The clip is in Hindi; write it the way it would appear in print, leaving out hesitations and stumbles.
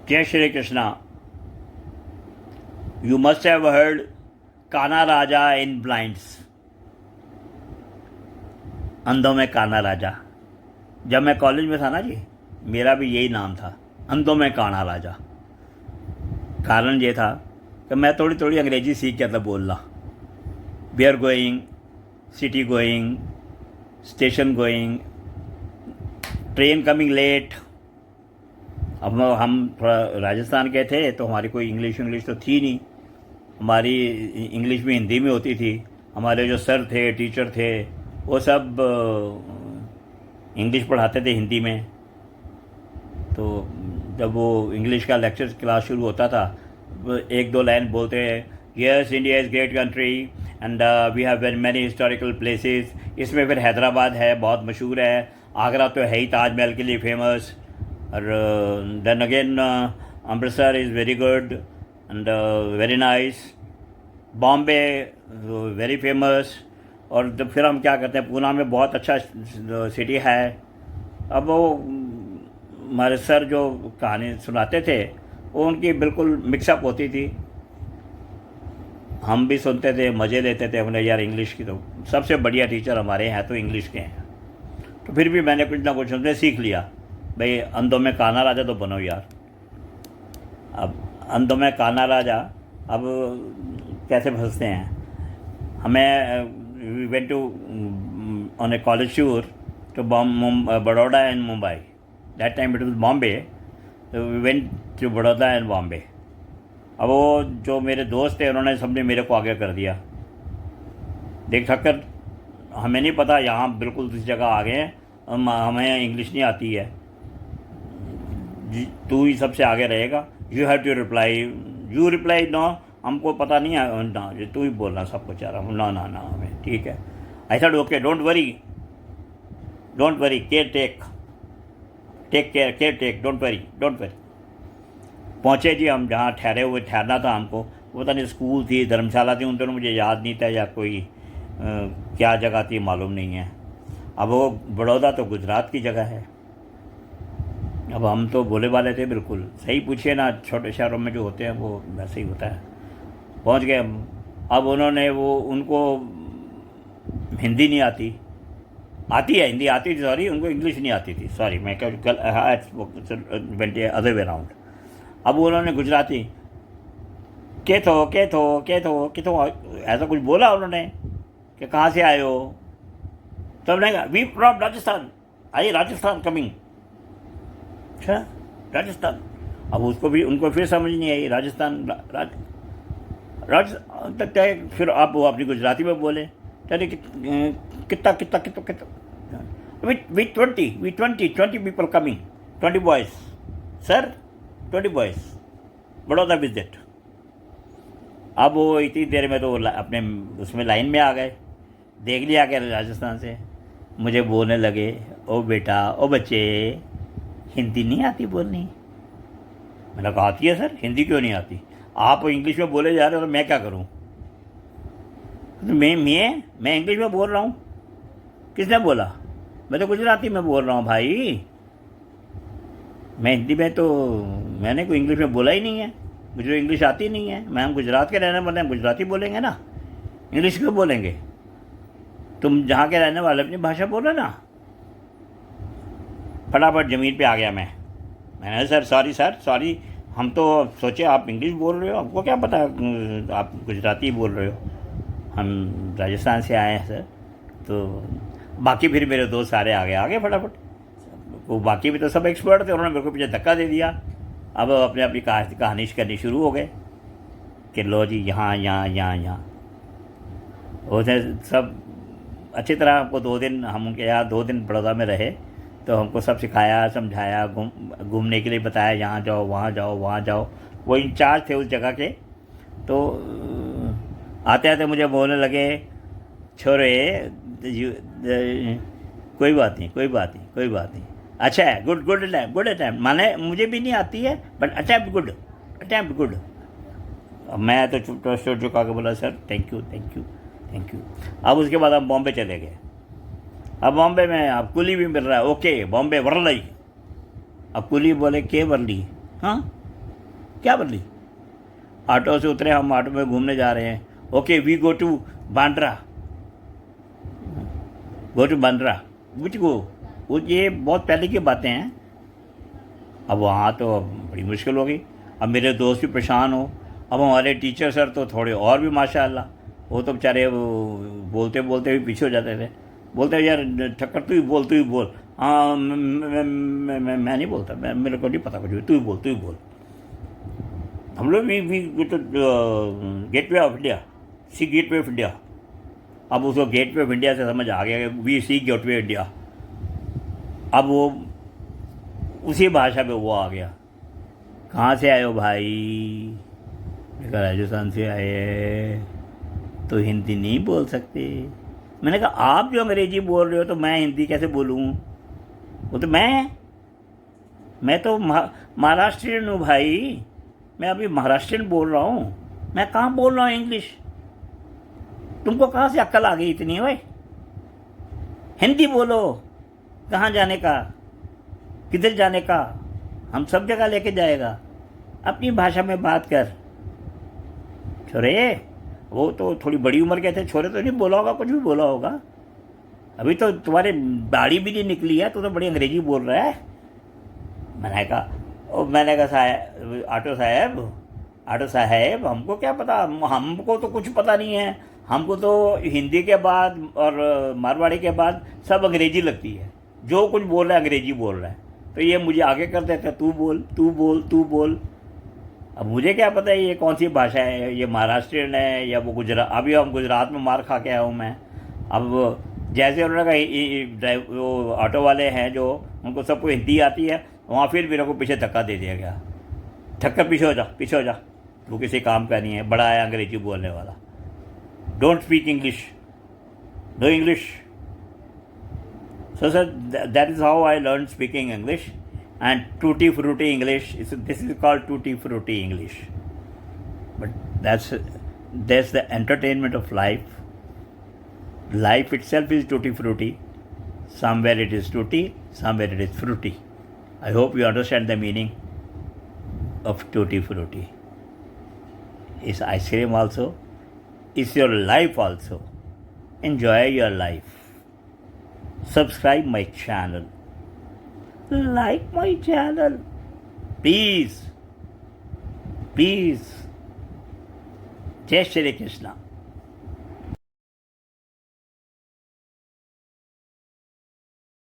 जय Shri Krishna. You must have heard काना राजा इन ब्लाइंड्स। अंधों में काना राजा। जब मैं कॉलेज में था ना जी, मेरा भी यही नाम था, अंधों में काना राजा। कारण ये था कि मैं थोड़ी थोड़ी अंग्रेजी सीख गया था बोलना। We are going, city going, station going, train coming late. अब हम थोड़ा राजस्थान के थे तो हमारी कोई इंग्लिश तो थी नहीं। हमारी इंग्लिश भी हिंदी में होती थी। हमारे जो सर थे, टीचर थे, वो सब इंग्लिश पढ़ाते थे हिंदी में। तो जब वो इंग्लिश का लेक्चर क्लास शुरू होता था, वो एक दो लाइन बोलते हैं, yes India is great country and we have very many historical places. इसमें फिर हैदराबाद है, बहुत मशहूर है। आगरा तो है ही ताजमहल के लिए फेमस। और then again Amritsar is very good and very nice. Bombay very famous. और जब फिर हम क्या करते हैं, पूना में बहुत अच्छा सिटी है। अब वो हमारे सर जो कहानी सुनाते थे, वो उनकी बिल्कुल मिक्सअप होती थी। हम भी सुनते थे, मज़े लेते थे अपने। यार इंग्लिश की तो सबसे बढ़िया टीचर हमारे हैं तो इंग्लिश के हैं। तो फिर भी मैंने कुछ ना कुछ उनसे सीख लिया। भाई अंधों में काना राजा तो बनो यार। अब अंधों में काना राजा अब कैसे फंसते हैं। हमें went to on a college tour to Baroda and Mumbai. That time it was Bombay. We went to Baroda and Bombay. अब वो जो मेरे दोस्त थे, उन्होंने सबने मेरे को आगे कर दिया। देख सककर हमें नहीं पता, यहाँ बिल्कुल दूसरी जगह आ गए हैं, हमें इंग्लिश नहीं आती है, तू ही सबसे आगे रहेगा। You have to reply, you reply no, हमको पता नहीं है ना, तू ही बोलना सब कुछ यार। ना ना ना हमें ठीक है। I said okay, don't worry, care take take, don't worry. पहुँचे जी हम जहाँ ठहरना था हमको। पता नहीं स्कूल थी, धर्मशाला थी, उन दोनों मुझे याद नहीं था, या कोई क्या जगह थी मालूम नहीं है। अब वो बड़ौदा तो गुजरात की जगह है। अब हम तो भोले वाले थे बिल्कुल। सही पूछिए ना, छोटे शहरों में जो होते हैं वो वैसे ही होता है। पहुंच गए हम। अब उन्होंने उनको हिंदी नहीं आती है, हिंदी आती थी, सॉरी, उनको इंग्लिश नहीं आती थी, सॉरी, मैं वेंट अदर वे राउंड। अब उन्होंने गुजराती के थो ऐसा कुछ बोला उन्होंने कि कहाँ से आए हो। तब मैंने कहा we from Rajasthan, I Rajasthan coming. अच्छा राजस्थान। अब उनको फिर समझ नहीं आई। राजस्थान राजस्थान तक। फिर आप वो अपनी गुजराती में बोले, चलिए कितना we 20 people coming, 20 boys sir, 20 boys Baroda visit. अब वो इतनी देर में तो अपने उसमें लाइन में आ गए। देख लिया क्या राजस्थान से, मुझे बोलने लगे, ओ बेटा, ओ बच्चे, हिंदी नहीं आती बोलनी। मैंने कहा आती है सर, हिंदी क्यों नहीं आती? आप इंग्लिश में बोले जा रहे हो तो मैं क्या करूं? तो मैं इंग्लिश में बोल रहा हूं। किसने बोला? मैं तो गुजराती में बोल रहा हूं भाई। मैं हिंदी में तो मैंने कोई इंग्लिश में बोला ही नहीं है। मुझे इंग्लिश आती नहीं है। मैं हम गुजरात के रहने वाले हैं, गुजराती बोलेंगे ना, इंग्लिश क्यों बोलेंगे? तुम जहाँ के रहने वाले अपनी भाषा बोलो ना। फटाफट ज़मीन पे आ गया मैंने सर सॉरी, हम तो सोचे आप इंग्लिश बोल रहे हो, हमको क्या पता आप गुजराती बोल रहे हो। हम राजस्थान से आए हैं सर। तो बाकी फिर मेरे दोस्त सारे आगे फटाफट। वो बाकी भी तो सब एक्सपर्ट थे, उन्होंने मेरे को पीछे धक्का दे दिया। अब अपने अपनी कहानी करनी शुरू हो गए कि लो जी यहाँ उसे सब अच्छी तरह। हमको 2 दिन हम उनके यहाँ 2 दिन बड़ौदा में रहे, तो हमको सब सिखाया, समझाया, घूमने के लिए बताया, यहाँ जाओ, वहाँ जाओ। वो इंचार्ज थे उस जगह के। तो आते मुझे बोलने लगे, छोरे कोई बात नहीं, अच्छा है, गुड अटैम्प्ट, माने मुझे भी नहीं आती है बट अटैम्प्ट गुड। मैं तो चुप चुका के बोला सर थैंक यू। अब उसके बाद हम बॉम्बे चले गए। अब बॉम्बे में अब कुली भी मिल रहा है, ओके बॉम्बे वर्ली। अब कुली बोले के वर्ली, हाँ क्या बदली? ऑटो से उतरे, हम ऑटो में घूमने जा रहे हैं, okay we go to Bandra, go to Bandra, which go, वो ये बहुत पहले की बातें हैं। अब वहाँ तो बड़ी मुश्किल हो गई। अब मेरे दोस्त भी परेशान हो, अब हमारे टीचर सर तो थोड़े और भी माशाअल्लाह, वो तो बेचारे बोलते बोलते भी पीछे हो जाते थे, बोलते यार ठक्कर तू ही बोल, तू ही बोल। हाँ मैं नहीं बोलता, मैं, मेरे को नहीं पता कुछ भी, तू ही बोल, तू ही बोल। हम लोग भी तो gateway of India, see gateway of India, अब उसको गेट वे ऑफ इंडिया से समझ आ गया, we see gateway India. अब वो उसी भाषा में वो आ गया। कहाँ से आए हो भाई? मैंने कहा राजस्थान से आए, तो हिंदी नहीं बोल सकते। मैंने कहा आप जो अंग्रेजी बोल रहे हो तो मैं हिंदी कैसे बोलूँ? वो तो मैं तो महाराष्ट्रियन हूँ भाई, मैं अभी महाराष्ट्रियन बोल रहा हूँ, मैं कहाँ बोल रहा हूँ इंग्लिश? तुमको कहाँ से अक्ल आ गई इतनी? भाई हिंदी बोलो, कहाँ जाने का, किधर जाने का, हम सब जगह लेके जाएगा, अपनी भाषा में बात कर। छोरे, वो तो थोड़ी बड़ी उम्र के थे, छोरे तो नहीं बोला होगा, कुछ भी बोला होगा, अभी तो तुम्हारे दाढ़ी भी नहीं निकली है, तो बड़ी अंग्रेजी बोल रहा है। मैंने कहा साहब, ऑटो साहब हमको क्या पता, हमको तो कुछ पता नहीं है, हमको तो हिंदी के बाद और मारवाड़ी के बाद सब अंग्रेजी लगती है, जो कुछ बोल रहा है अंग्रेजी बोल रहा है। तो ये मुझे आगे कर देता है, तू बोल तू बोल तू बोल। अब मुझे क्या पता है ये कौन सी भाषा है, ये महाराष्ट्रियन है या वो गुजरात। अभी हम गुजरात में मार खा के आया हूँ मैं। अब जैसे उन्होंने कहा वो ऑटो वाले हैं जो, उनको सबको हिंदी आती है, वहाँ फिर मेरे को पीछे धक्का दे दिया गया, ठक्कर पीछे हो जा, पीछे हो जा, वो किसी काम का नहीं है, बड़ा है अंग्रेजी बोलने वाला, don't speak English, no English. So sir, that is how I learned speaking English, and tutti frutti English. This is called tutti frutti English. But that's the entertainment of life. Life itself is tutti frutti. Somewhere it is tutti, somewhere it is frutti. I hope you understand the meaning of tutti frutti. It's ice cream also. It's your life also. Enjoy your life. Subscribe my channel, like my channel, please. Jai Shri Krishna.